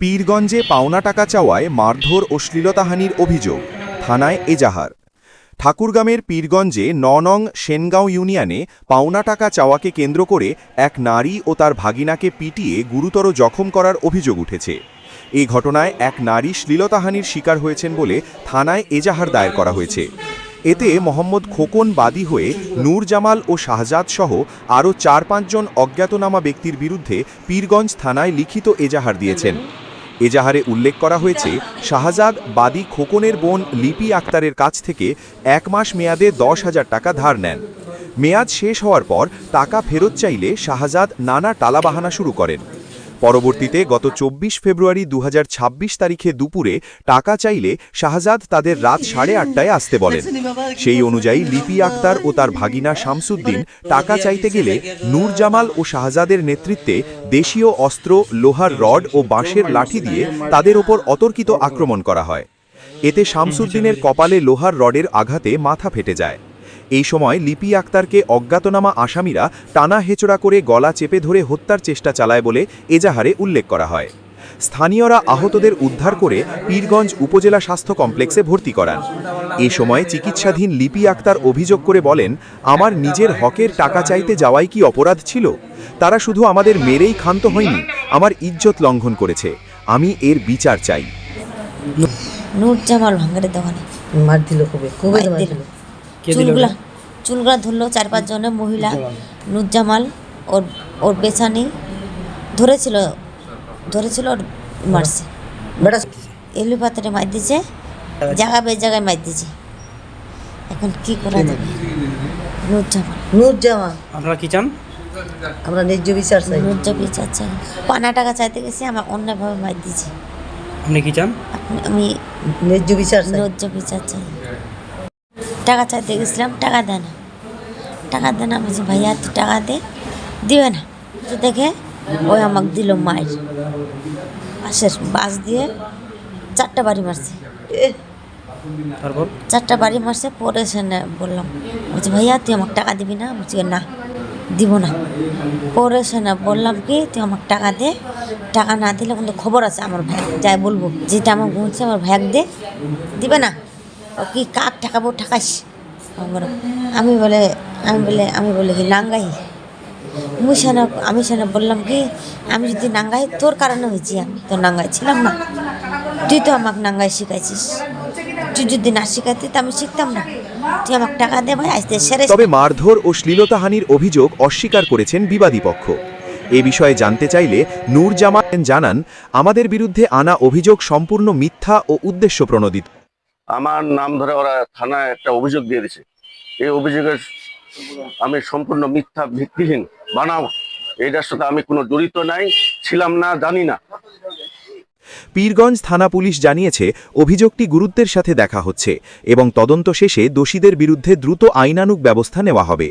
পীরগঞ্জে পাওনা টাকা চাওয়ায় মারধর ও শ্লীলতাহানির অভিযোগ, থানায় এজাহার। ঠাকুরগাঁওয়ের পীরগঞ্জে ৯ নং সেনগাঁও ইউনিয়নে পাওনা টাকা চাওয়াকে কেন্দ্র করে এক নারী ও তার ভাগিনাকে পিটিয়ে গুরুতর জখম করার অভিযোগ উঠেছে। এই ঘটনায় এক নারী শ্লীলতাহানির শিকার হয়েছেন বলে থানায় এজাহার দায়ের করা হয়েছে। এতে মোহাম্মদ খোকন বাদী হয়ে নূর জামাল ও শাহজাদ সহ আরও ৪-৫ জন অজ্ঞাতনামা ব্যক্তির বিরুদ্ধে পীরগঞ্জ থানায় লিখিত এজাহার দিয়েছেন। এজাহারে উল্লেখ করা হয়েছে, শাহজাদ বাদী খোকনের বোন লিপি আক্তারের কাছ থেকে ১ মাস মেয়াদে ১০,০০০ টাকা ধার নেন। মেয়াদ শেষ হওয়ার পর টাকা ফেরত চাইলে শাহজাদ নানা টালাবাহানা শুরু করেন। পরবর্তীতে গত ২৪ ফেব্রুয়ারি ২০২৬ তারিখে দুপুরে টাকা চাইলে শাহজাদ তাদের রাত ৮:৩০টায় আসতে বলেন। সেই অনুযায়ী লিপি আক্তার ও তার ভাগিনা শামসুদ্দিন টাকা চাইতে গেলে নূর জামাল ও শাহজাদের নেতৃত্বে দেশীয় অস্ত্র, লোহার রড ও বাঁশের লাঠি দিয়ে তাদের ওপর অতর্কিত আক্রমণ করা হয়। এতে শামসুদ্দিনের কপালে লোহার রডের আঘাতে মাথা ফেটে যায়। এই সময় লিপি আক্তারকে অজ্ঞাতনামা আসামিরা টানা হেচড়া করে গলা চেপে ধরে হত্যার চেষ্টা চালায় বলে এজাহারে উল্লেখ করা হয়। স্থানীয়রা আহতদের উদ্ধার করে পীরগঞ্জ উপজেলা স্বাস্থ্য কমপ্লেক্সে ভর্তি করান। এ সময় চিকিৎসাধীন লিপি আক্তার অভিযোগ করে বলেন, আমার নিজের হকের টাকা চাইতে যাওয়াই কি অপরাধ ছিল? তারা শুধু আমাদের মেরেই ক্ষান্ত হয়নি, আমার ইজ্জত লঙ্ঘন করেছে। আমি এর বিচার চাই। নূর জামাল ভাঙারের দোকানে মার দিল খুবই চুলগুলা ধরলো ৪-৫ জনের মহিলা। নুরজামাল ওর বেছানি ধরেছিল ওর মারছে, এলু পাত্রে মার দিছে, জায়গা বে জায়গায় মার দিছে। এখন কি করা যাবে? নুরজামাল আপনারা কি চান? আমরা ন্যায্য বিচার চাই। ন্যায্য বিচার চাই। পানা টাকা চাইতে গেছি, আমার অন্যভাবে মার দিছে। আপনি কি চান? আমি ন্যায্য বিচার চাই। ন্যায্য বিচার চাই। টাকা চাইতে গেছিলাম, টাকা দেয় না। আমি বলছি, ভাইয়া তুই টাকা দিবে না। দেখে ওই আমাকে দিল মায়ের পাশের বাস দিয়ে 4টা বাড়ি মারছে। তারপর 4টা বাড়ি মারছে। পরে সেনে বললাম, বলছি ভাইয়া তুই আমাকে টাকা দিবি না? বলছি না, দিব না। পরে সেনে বললাম কি, তুই আমাকে টাকা দে, টাকা না দিলে কিন্তু খবর আছে আমার ভাই, যাই বলবো যেটা আমার বলছে আমার ভাইয়াক দিবে না। ও কি কাক ঠেকাবো, ঠেকাইস? আমি বলে কি নাঙ্গাই? আমি সেনা বললাম কি, আমি যদি নাঙ্গাই তোর কারণে হয়েছি, আমি তো নাঙ্গাই ছিলাম না। তুই তো আমাকে নাঙ্গাই শিখাইছিস, তুই যদি না শিখাইতি তো আমি শিখতাম না। তুই আমাকে টাকা দে ভাই, আসতে সেরে। তবে মারধর ও শ্লীলতাহানির অভিযোগ অস্বীকার করেছেন বিবাদী পক্ষ। এ বিষয়ে জানতে চাইলে নূর জামাল জানান, আমাদের বিরুদ্ধে আনা অভিযোগ সম্পূর্ণ মিথ্যা ও উদ্দেশ্য প্রণোদিত। আমার নাম ধরে ওরা থানায় একটা অভিযোগ দিয়ে দিছে। এই অভিযোগের আমি সম্পূর্ণ মিথ্যা, ভিত্তিহীন, বানাও। এইটার সাথে আমি কোনো জড়িত নাই, ছিলাম না, জানি না। পীরগঞ্জ থানা পুলিশ জানিয়েছে, অভিযোগটি গুরুত্বের সাথে দেখা হচ্ছে এবং তদন্ত শেষে দোষীদের বিরুদ্ধে দ্রুত আইনানুগ ব্যবস্থা নেওয়া হবে।